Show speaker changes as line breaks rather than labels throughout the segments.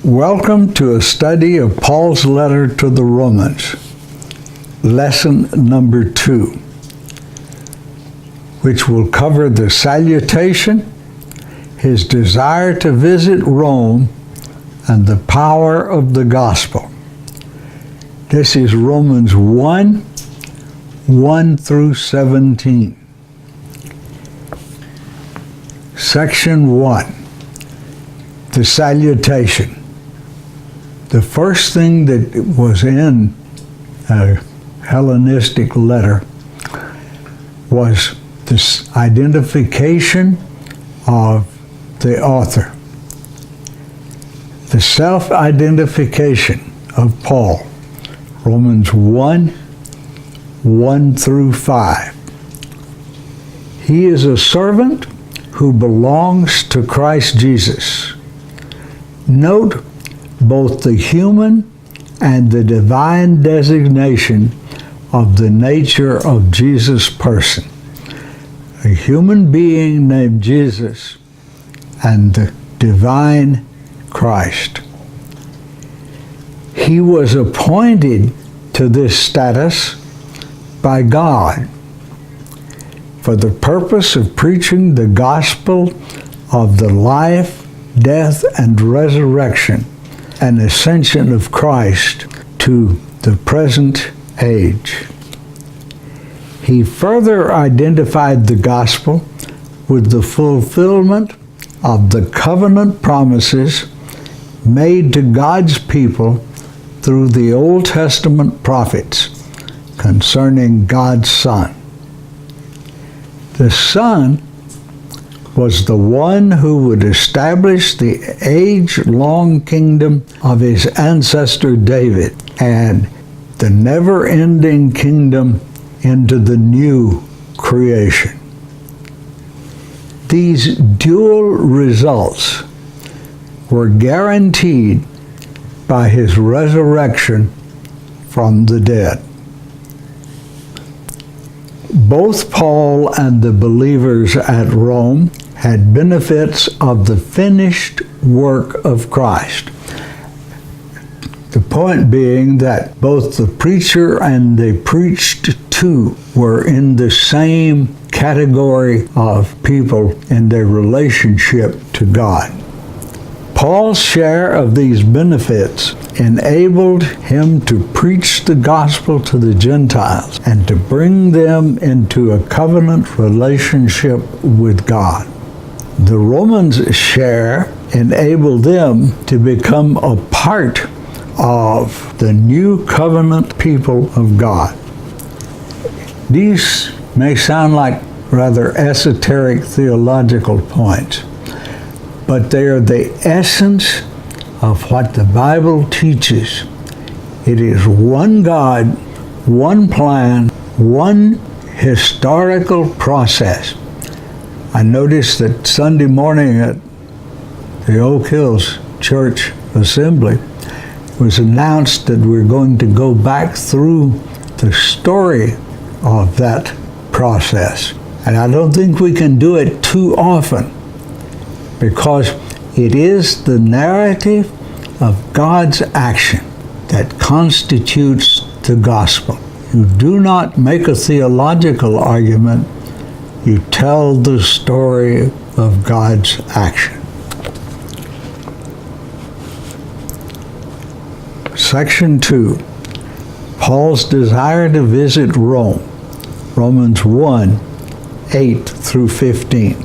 Welcome to a study of Paul's letter to the Romans, lesson number 2, which will cover the salutation, his desire to visit Rome, and the power of the gospel. This is Romans 1 through 17. Section 1, the salutation. The first thing that was in a Hellenistic letter was this identification of the author. The self-identification of Paul, Romans 1 through 5. He is a servant who belongs to Christ Jesus. Note both the human and the divine designation of the nature of Jesus' person. A human being named Jesus and the divine Christ. He was appointed to this status by God for the purpose of preaching the gospel of the life, death, and resurrection and ascension of Christ to the present age. He further identified the gospel with the fulfillment of the covenant promises made to God's people through the Old Testament prophets concerning God's Son. The Son was the one who would establish the age-long kingdom of his ancestor David and the never-ending kingdom into the new creation. These dual results were guaranteed by his resurrection from the dead. Both Paul and the believers at Rome had benefits of the finished work of Christ. The point being that both the preacher and the preached to were in the same category of people in their relationship to God. Paul's share of these benefits enabled him to preach the gospel to the Gentiles and to bring them into a covenant relationship with God. The Romans' share enabled them to become a part of the new covenant people of God. These may sound like rather esoteric theological points, but they are the essence of what the Bible teaches. It is one God, one plan, one historical process. I noticed that Sunday morning at the Oak Hills Church Assembly was announced that we're going to go back through the story of that process. And I don't think we can do it too often, because it is the narrative of God's action that constitutes the gospel. You do not make a theological argument, you tell the story of God's action. Section 2, Paul's desire to visit Rome, Romans 1:8 through 15.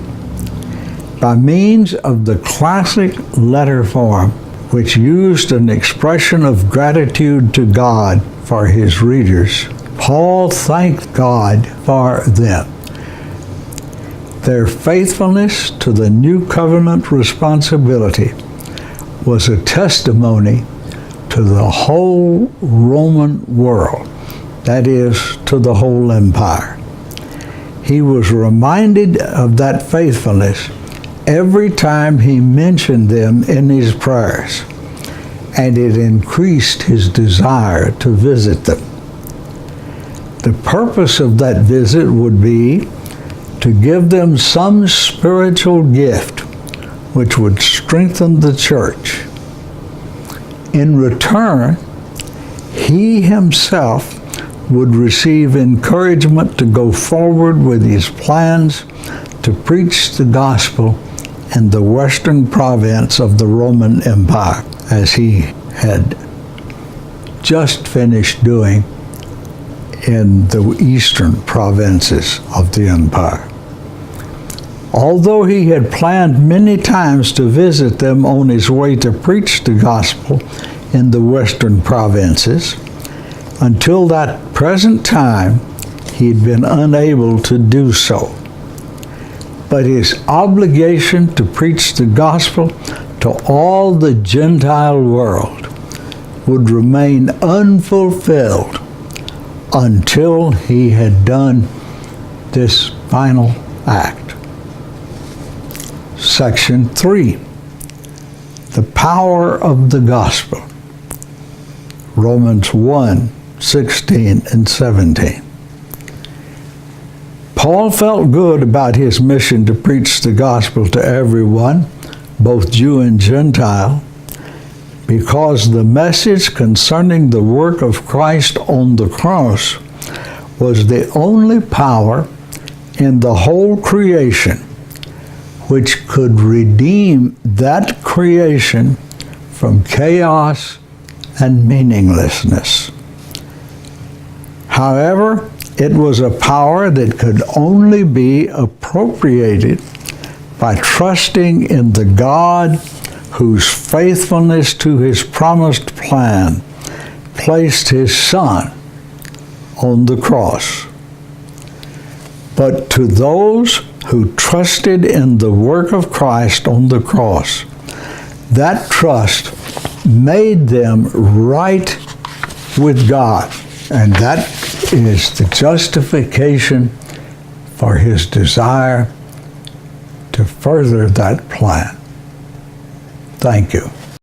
By means of the classic letter form, which used an expression of gratitude to God for his readers, Paul thanked God for them. Their faithfulness to the new covenant responsibility was a testimony to the whole Roman world, that is, to the whole empire. He was reminded of that faithfulness every time he mentioned them in his prayers, and it increased his desire to visit them. The purpose of that visit would be to give them some spiritual gift which would strengthen the church. In return, he himself would receive encouragement to go forward with his plans to preach the gospel in the western province of the Roman Empire, as he had just finished doing in the eastern provinces of the empire. Although he had planned many times to visit them on his way to preach the gospel in the western provinces, until that present time he'd been unable to do so. But his obligation to preach the gospel to all the Gentile world would remain unfulfilled until he had done this final act. Section 3, the power of the gospel. Romans 1, 16 and 17. Paul felt good about his mission to preach the gospel to everyone, both Jew and Gentile, because the message concerning the work of Christ on the cross was the only power in the whole creation which could redeem that creation from chaos and meaninglessness. However, it was a power that could only be appropriated by trusting in the God whose faithfulness to his promised plan placed his Son on the cross. But to those who trusted in the work of Christ on the cross, that trust made them right with God, and that is the justification for his desire to further that plan. Thank you.